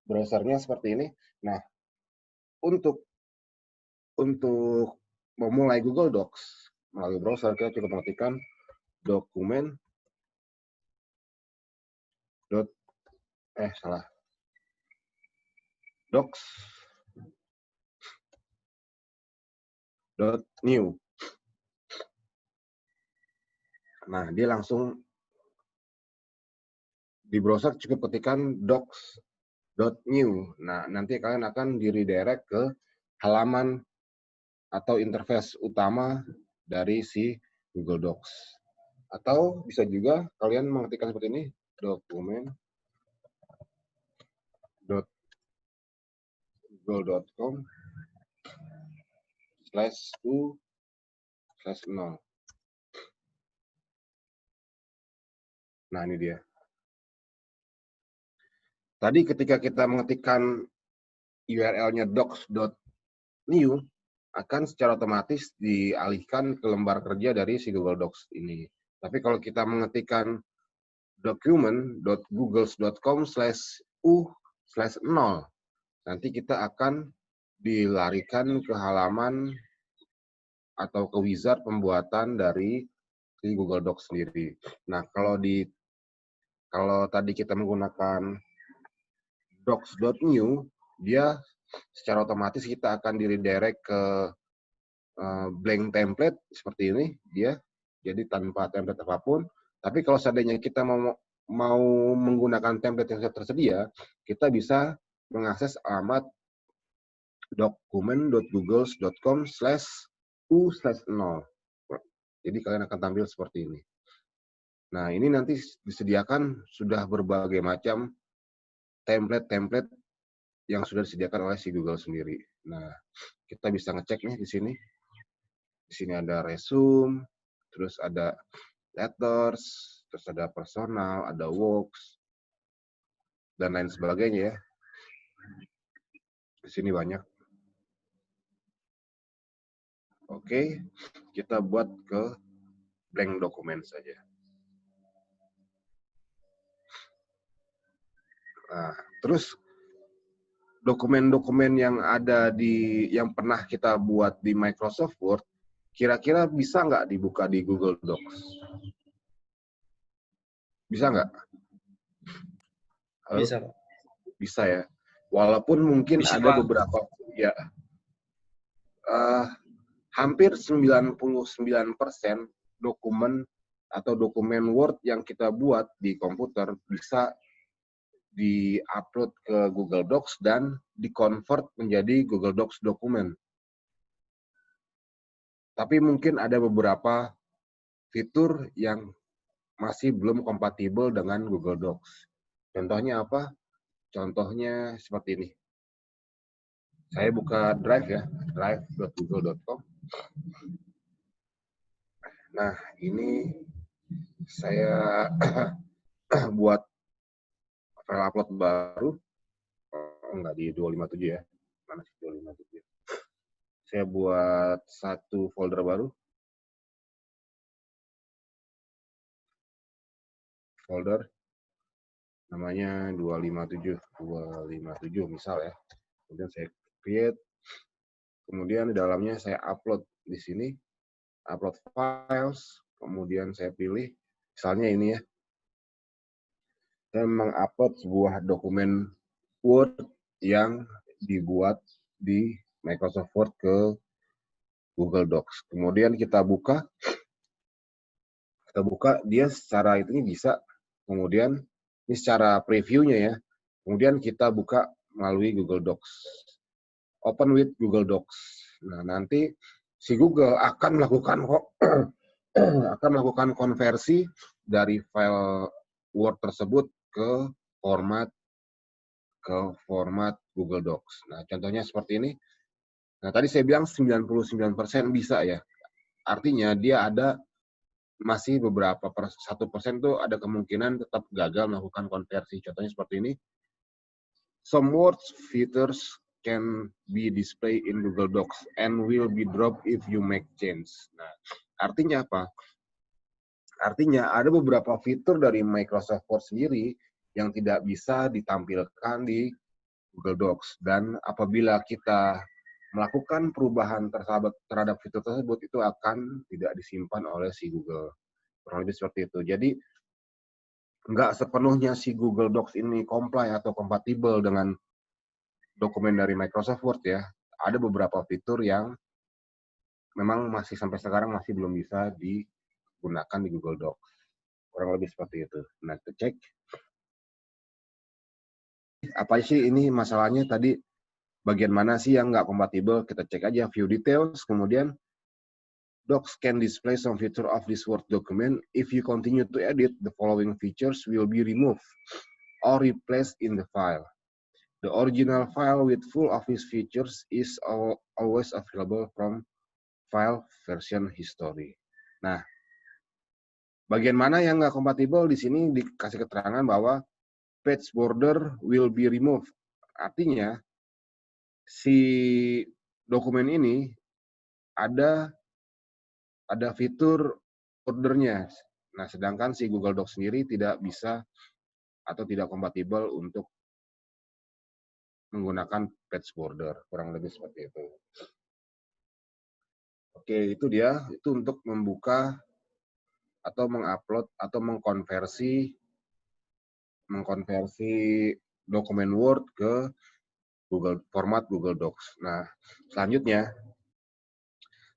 browsernya seperti ini. Nah, untuk memulai Google Docs melalui browser, kita cukup mengetikkan dokumen docs.new. Nah, dia langsung di browser cukup ketikkan docs.new. Nah, nanti kalian akan di-redirect ke halaman atau interface utama dari si Google Docs. Atau bisa juga kalian mengetikkan seperti ini, dokumen.google.com/u/0. Nah, ini dia. Tadi ketika kita mengetikkan URL-nya docs.new, akan secara otomatis dialihkan ke lembar kerja dari si Google Docs ini. Tapi kalau kita mengetikkan document.google.com/u/0, nanti kita akan dilarikan ke halaman atau ke wizard pembuatan dari si Google Docs sendiri. Nah, kalau tadi kita menggunakan docs.new, dia secara otomatis kita akan di-redirect ke blank template seperti ini, dia jadi tanpa template apapun. Tapi kalau seandainya kita mau menggunakan template yang tersedia, kita bisa mengakses alamat document.google.com/u/0. Jadi kalian akan tampil seperti ini. Nah, ini nanti disediakan sudah berbagai macam template-template yang sudah disediakan oleh si Google sendiri. Nah, kita bisa ngecek nih di sini. Di sini ada resume, terus ada letters, terus ada personal, ada works, dan lain sebagainya ya. Di sini banyak. Oke, kita buat ke blank dokumen saja. Nah, terus dokumen-dokumen yang ada yang pernah kita buat di Microsoft Word, kira-kira bisa nggak dibuka di Google Docs? Bisa nggak? Bisa, Pak. Bisa ya. Walaupun mungkin bisa, ada Pak. beberapa, ya, hampir 99% dokumen atau dokumen Word yang kita buat di komputer bisa di-upload ke Google Docs dan di-convert menjadi Google Docs dokumen. Tapi mungkin ada beberapa fitur yang masih belum kompatibel dengan Google Docs. Contohnya apa? Contohnya seperti ini. Saya buka Drive ya, drive.google.com. Nah, ini saya buat file upload baru. Oh, enggak, di 257 ya. Mana sih 257? Saya buat satu folder baru. Folder namanya 257 misal ya. Kemudian saya create. Kemudian di dalamnya saya upload di sini. Upload files. Kemudian saya pilih misalnya ini ya. Saya mengupload sebuah dokumen Word yang dibuat di Microsoft Word ke Google Docs. Kemudian kita buka dia secara itu bisa. Kemudian ini secara previewnya ya. Kemudian kita buka melalui Google Docs. Open with Google Docs. Nah, nanti si Google akan melakukan konversi dari file Word tersebut ke format Google Docs. Nah, contohnya seperti ini. Nah, tadi saya bilang 99% bisa ya. Artinya dia ada masih beberapa 1% tuh ada kemungkinan tetap gagal melakukan konversi. Contohnya seperti ini. Some words features can be displayed in Google Docs and will be dropped if you make change. Nah, artinya apa? Artinya ada beberapa fitur dari Microsoft Word sendiri yang tidak bisa ditampilkan di Google Docs. Dan apabila kita melakukan perubahan terhadap fitur tersebut, itu akan tidak disimpan oleh si Google. Kurang lebih seperti itu. Jadi nggak sepenuhnya si Google Docs ini comply atau kompatibel dengan dokumen dari Microsoft Word ya. Ada beberapa fitur yang memang masih sampai sekarang masih belum bisa digunakan di Google Docs. Kurang lebih seperti itu. Nah, kita cek. Apa sih ini masalahnya tadi? Bagian mana sih yang nggak kompatibel? Kita cek aja view details, kemudian Docs can display some feature of this Word document. If you continue to edit, the following features will be removed or replaced in the file. The original file with full Office features is always available from file version history. Nah, bagian mana yang nggak kompatibel di sini dikasih keterangan bahwa page border will be removed. Artinya, si dokumen ini ada fitur bordernya. Nah, sedangkan si Google Docs sendiri tidak bisa atau tidak kompatibel untuk menggunakan page border. Kurang lebih seperti itu. Oke, itu dia. Itu untuk membuka atau mengupload atau mengkonversi dokumen Word ke format Google Docs. Nah, selanjutnya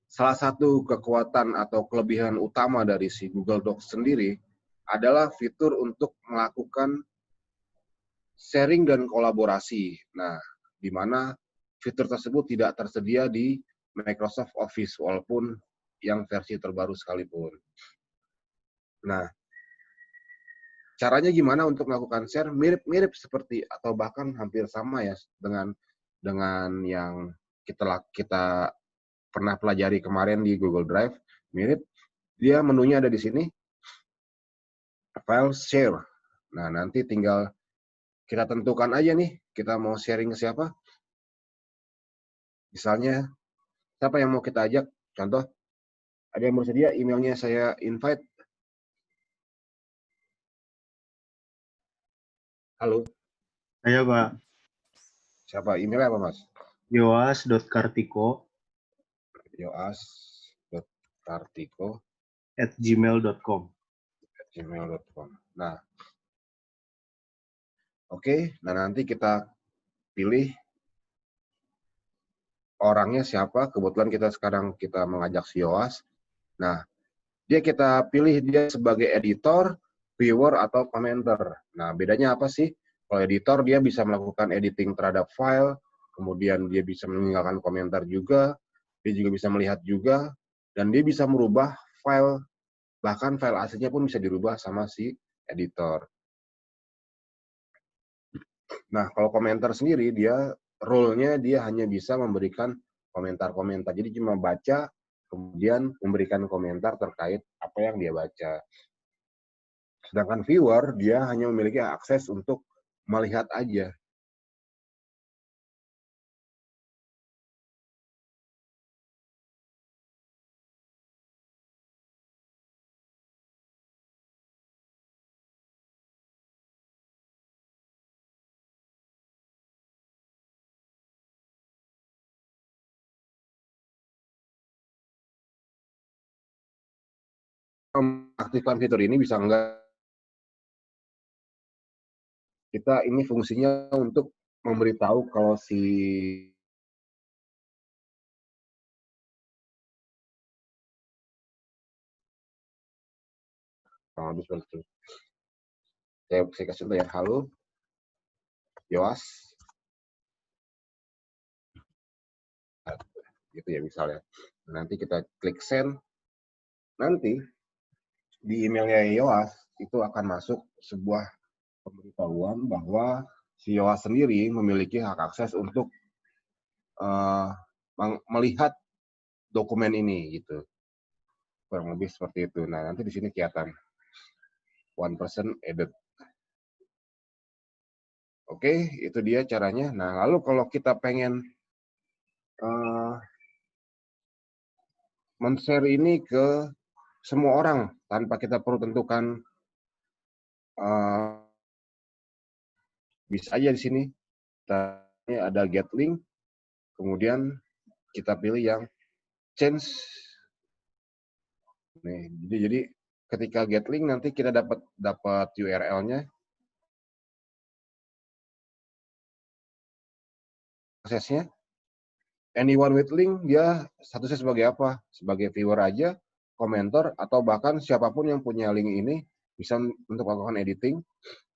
salah satu kekuatan atau kelebihan utama dari si Google Docs sendiri adalah fitur untuk melakukan sharing dan kolaborasi. Nah, di mana fitur tersebut tidak tersedia di Microsoft Office walaupun yang versi terbaru sekalipun. Nah, caranya gimana untuk melakukan share? Mirip-mirip seperti atau bahkan hampir sama ya dengan yang kita pernah pelajari kemarin di Google Drive. Mirip, dia menunya ada di sini, file share. Nah, nanti tinggal kita tentukan aja nih, kita mau sharing ke siapa. Misalnya, siapa yang mau kita ajak? Contoh, ada yang bersedia emailnya saya invite. Halo. Ayo, Pak. Siapa? Emailnya apa, Mas? yoas.kartiko yoas.kartiko@gmail.com. Nah, oke. Nah, nanti kita pilih orangnya siapa. Kebetulan kita mengajak si Yoas. Nah, kita pilih dia sebagai editor, viewer, atau commenter. Nah, bedanya apa sih? Kalau editor, dia bisa melakukan editing terhadap file, kemudian dia bisa meninggalkan komentar juga, dia juga bisa melihat juga, dan dia bisa merubah file, bahkan file aslinya pun bisa dirubah sama si editor. Nah, kalau komentar sendiri, role-nya dia hanya bisa memberikan komentar-komentar. Jadi cuma baca, kemudian memberikan komentar terkait apa yang dia baca. Sedangkan viewer, dia hanya memiliki akses untuk melihat aja. Mengaktifkan fitur ini bisa enggak? Ini fungsinya untuk memberitahu kalau si saya kasih contoh ya, halo Yoas, gitu ya misalnya. Nanti kita klik send, nanti di emailnya Yoas itu akan masuk sebuah pemberitahuan bahwa si Yoas sendiri memiliki hak akses untuk melihat dokumen ini gitu. Kurang lebih seperti itu. Nah, nanti di sini kelihatan one person edit. Oke, itu dia caranya. Nah, lalu kalau kita pengen men-share ini ke semua orang tanpa kita perlu tentukan, bisa aja di sini kita ada get link, kemudian kita pilih yang change. Nih, jadi ketika get link nanti kita dapat URL-nya. Aksesnya anyone with link dia statusnya sebagai apa? Sebagai viewer aja, komentar, atau bahkan siapapun yang punya link ini bisa untuk melakukan editing,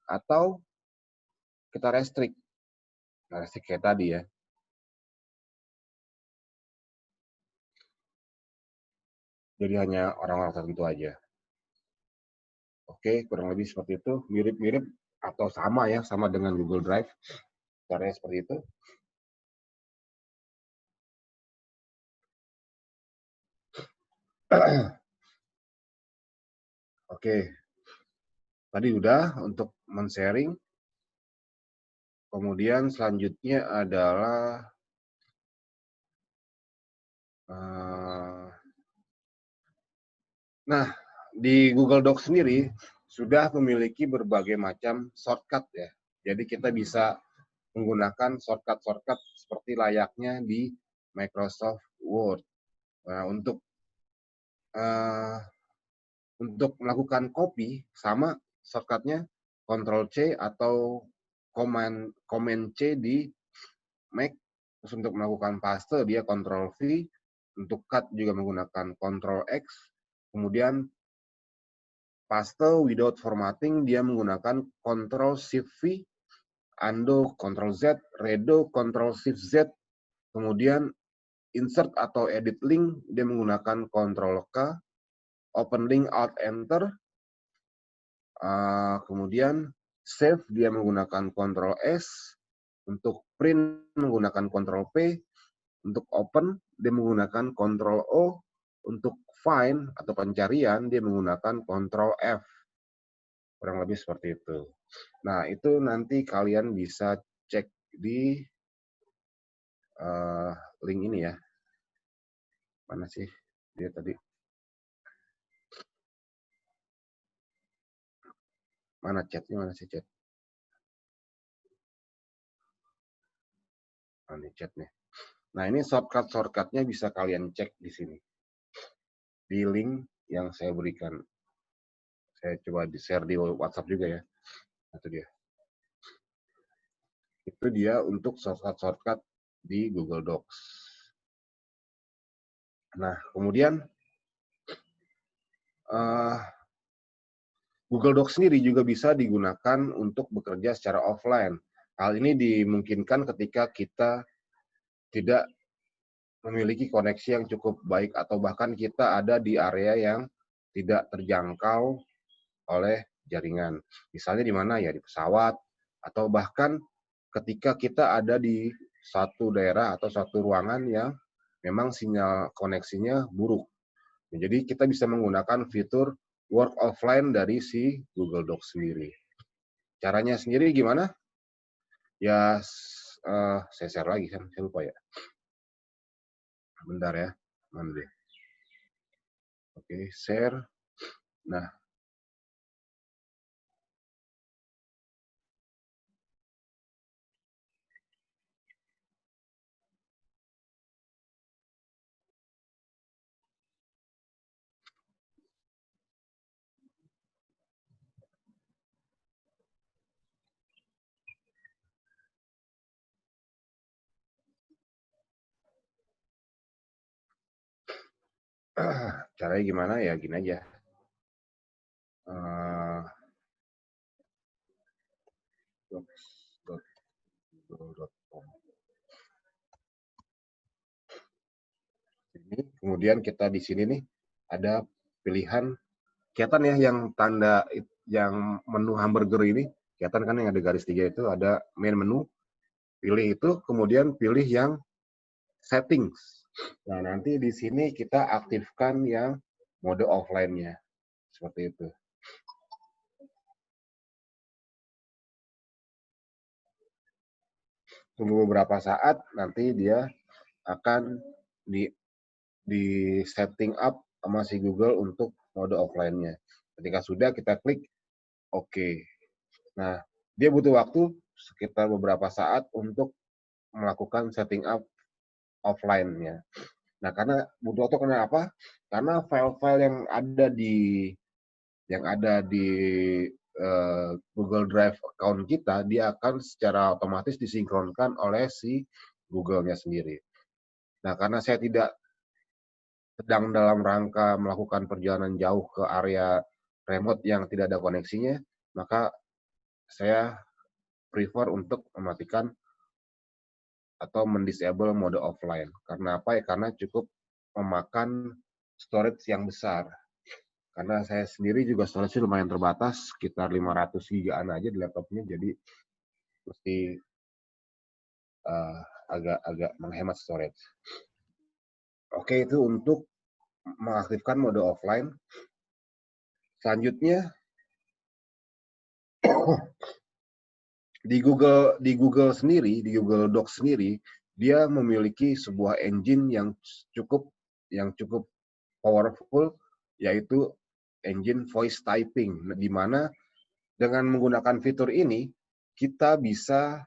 atau kita restrict. Nah, restrict kayak tadi ya. Jadi hanya orang-orang tertentu aja. Oke, kurang lebih seperti itu. Mirip-mirip atau sama ya, sama dengan Google Drive. Caranya seperti itu. Oke, tadi udah untuk men-sharing. Kemudian selanjutnya adalah nah, di Google Docs sendiri sudah memiliki berbagai macam shortcut ya. Jadi kita bisa menggunakan shortcut seperti layaknya di Microsoft Word. Nah, untuk melakukan copy sama shortcutnya Ctrl C atau Command C di Mac. Terus untuk melakukan paste dia Ctrl V, untuk cut juga menggunakan Ctrl X. Kemudian paste without formatting dia menggunakan Ctrl Shift V, undo Ctrl Z, redo Ctrl Shift Z. Kemudian insert atau edit link dia menggunakan Ctrl K, open link Alt Enter. Kemudian save dia menggunakan Ctrl S, untuk print menggunakan Ctrl P, untuk open dia menggunakan Ctrl O, untuk find atau pencarian dia menggunakan Ctrl F. Kurang lebih seperti itu. Nah, itu nanti kalian bisa cek di link ini ya. Mana sih dia tadi? Mana chatnya? Mana sih chat? Ini chat nih. Nah, ini shortcut-shortcutnya bisa kalian cek di sini. Di link yang saya berikan. Saya coba di-share di WhatsApp juga ya. Itu dia. Itu dia untuk shortcut-shortcut di Google Docs. Nah, kemudian Google Docs sendiri juga bisa digunakan untuk bekerja secara offline. Hal ini dimungkinkan ketika kita tidak memiliki koneksi yang cukup baik atau bahkan kita ada di area yang tidak terjangkau oleh jaringan. Misalnya di mana ya, di pesawat, atau bahkan ketika kita ada di satu daerah atau satu ruangan yang memang sinyal koneksinya buruk. Jadi kita bisa menggunakan fitur work offline dari si Google Docs sendiri. Caranya sendiri gimana? Ya, saya share lagi kan, saya lupa ya. Bentar ya, mana deh. Oke, share. Nah, caranya gimana ya, gini aja. Docs.google.com. Kemudian kita di sini nih ada pilihan, kelihatan ya yang tanda yang menu hamburger ini, kelihatan kan yang ada garis 3 itu ada main menu. Pilih itu, kemudian pilih yang settings. Nah, nanti di sini kita aktifkan yang mode offline-nya. Seperti itu. Tunggu beberapa saat, nanti dia akan di setting up sama si Google untuk mode offline-nya. Ketika sudah, kita klik OK. Nah, dia butuh waktu sekitar beberapa saat untuk melakukan setting up offline-nya. Nah, karena butuh waktu karena apa? Karena file-file yang ada di Google Drive account kita, dia akan secara otomatis disinkronkan oleh si Google-nya sendiri. Nah, karena saya tidak sedang dalam rangka melakukan perjalanan jauh ke area remote yang tidak ada koneksinya, maka saya prefer untuk mematikan atau mendisable mode offline. Karena apa ya? Karena cukup memakan storage yang besar. Karena saya sendiri juga storage lumayan terbatas, sekitar 500 gigaan aja di laptopnya, jadi mesti agak menghemat storage. Oke, itu untuk mengaktifkan mode offline. Selanjutnya di Google sendiri, di Google Docs sendiri, dia memiliki sebuah engine yang cukup powerful, yaitu engine voice typing, di mana dengan menggunakan fitur ini kita bisa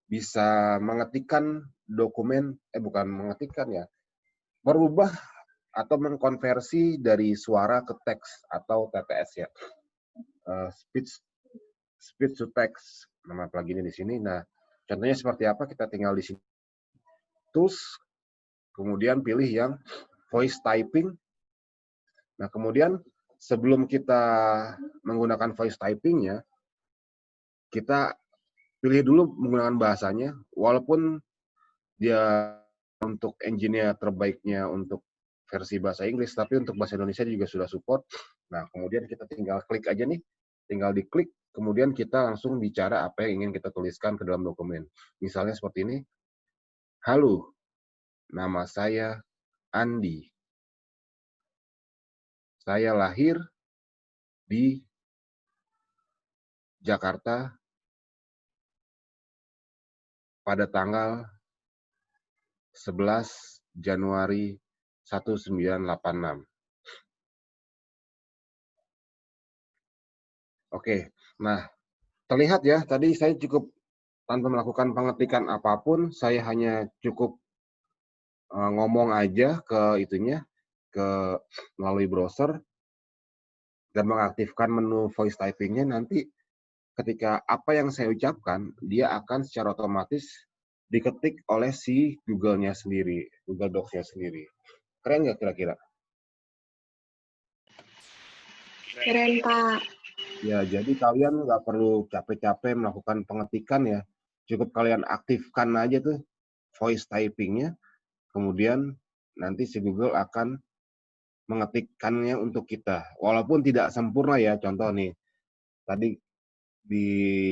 bisa mengetikkan dokumen, bukan mengetikkan ya, merubah atau mengkonversi dari suara ke teks atau TTS ya, speech to text nama pluginnya di sini. Nah, contohnya seperti apa? Kita tinggal di sini tools, kemudian pilih yang voice typing. Nah, kemudian sebelum kita menggunakan voice typingnya, kita pilih dulu menggunakan bahasanya, walaupun dia untuk engine-nya terbaiknya untuk versi bahasa Inggris, tapi untuk bahasa Indonesia juga sudah support. Nah, kemudian kita tinggal klik aja nih, tinggal diklik, kemudian kita langsung bicara apa yang ingin kita tuliskan ke dalam dokumen. Misalnya seperti ini, halo, nama saya Andi. Saya lahir di Jakarta pada tanggal 11 Januari 1986. Oke, nah terlihat ya, tadi saya cukup tanpa melakukan pengetikan apapun, saya hanya cukup ngomong aja ke itunya, melalui browser, dan mengaktifkan menu voice typing-nya. Nanti ketika apa yang saya ucapkan, dia akan secara otomatis diketik oleh si Google-nya sendiri, Google Docs-nya sendiri. Keren nggak kira-kira? Keren, Pak. Ya, jadi kalian nggak perlu capek-capek melakukan pengetikan ya. Cukup kalian aktifkan aja tuh voice typing-nya, kemudian nanti si Google akan mengetikkannya untuk kita. Walaupun tidak sempurna ya, contoh nih, tadi di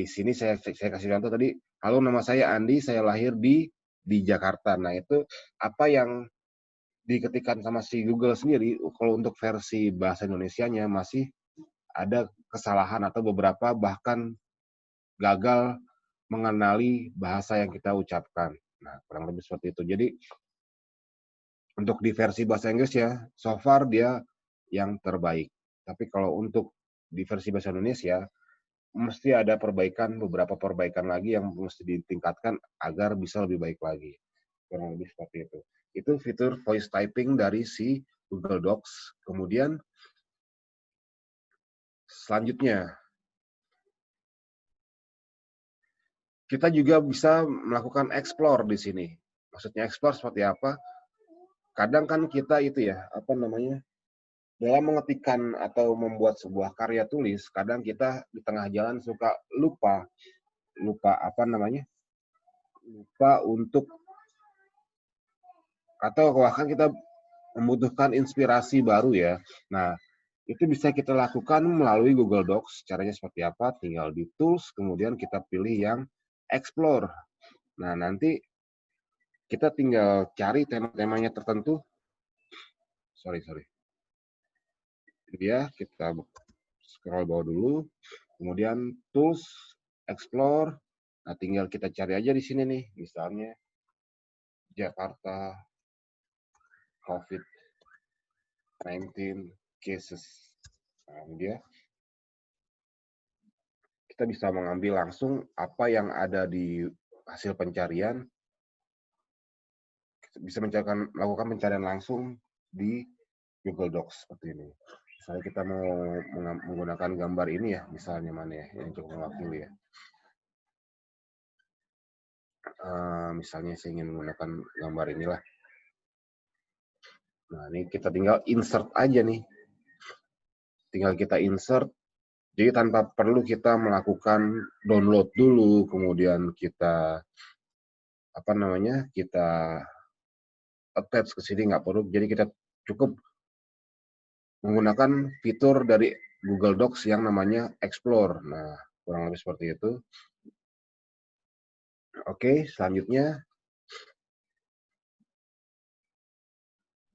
sini saya kasih contoh tadi, halo nama saya Andi, saya lahir di Jakarta. Nah, itu apa yang diketikkan sama si Google sendiri, kalau untuk versi bahasa Indonesianya masih ada kesalahan atau beberapa bahkan gagal mengenali bahasa yang kita ucapkan. Nah, kurang lebih seperti itu. Jadi, untuk di versi bahasa Inggris ya, so far dia yang terbaik. Tapi kalau untuk di versi bahasa Indonesia, mesti ada beberapa perbaikan lagi yang mesti ditingkatkan agar bisa lebih baik lagi. Kurang lebih seperti itu. Itu fitur voice typing dari si Google Docs. Kemudian selanjutnya, kita juga bisa melakukan explore di sini. Maksudnya explore seperti apa? Kadang kan kita itu ya, dalam mengetikkan atau membuat sebuah karya tulis, kadang kita di tengah jalan suka lupa lupa untuk, atau bahkan kita membutuhkan inspirasi baru ya. Nah, itu bisa kita lakukan melalui Google Docs. Caranya seperti apa? Tinggal di tools, kemudian kita pilih yang explore. Nah, nanti kita tinggal cari tema-temanya tertentu. Sorry. Dia kita scroll bawah dulu, kemudian tools, explore. Nah, tinggal kita cari aja di sini nih, misalnya Jakarta COVID-19 cases. Nah, ini dia. kita bisa mengambil langsung apa yang ada di hasil pencarian, bisa melakukan pencarian langsung di Google Docs seperti ini. Misalnya kita mau menggunakan gambar ini ya, misalnya mana ya yang cukup mewakili ya. Misalnya saya ingin menggunakan gambar inilah. Nah, ini kita tinggal insert aja nih. Tinggal kita insert. Jadi tanpa perlu kita melakukan download dulu, kemudian kita kita attach ke sini, nggak perlu. Jadi kita cukup menggunakan fitur dari Google Docs yang namanya Explore. Nah, kurang lebih seperti itu. Oke, selanjutnya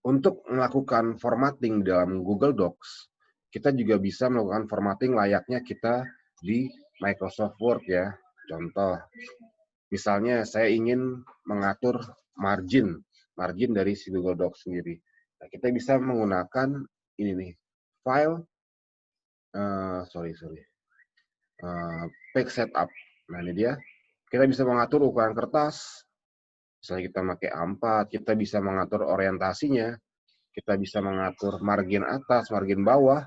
untuk melakukan formatting dalam Google Docs, kita juga bisa melakukan formatting layaknya kita di Microsoft Word ya. Contoh, misalnya saya ingin mengatur margin dari si Google Docs sendiri. Nah, kita bisa menggunakan ini nih, file, page setup. Nah, ini dia. Kita bisa mengatur ukuran kertas. Misalnya kita pakai A4, kita bisa mengatur orientasinya. Kita bisa mengatur margin atas, margin bawah.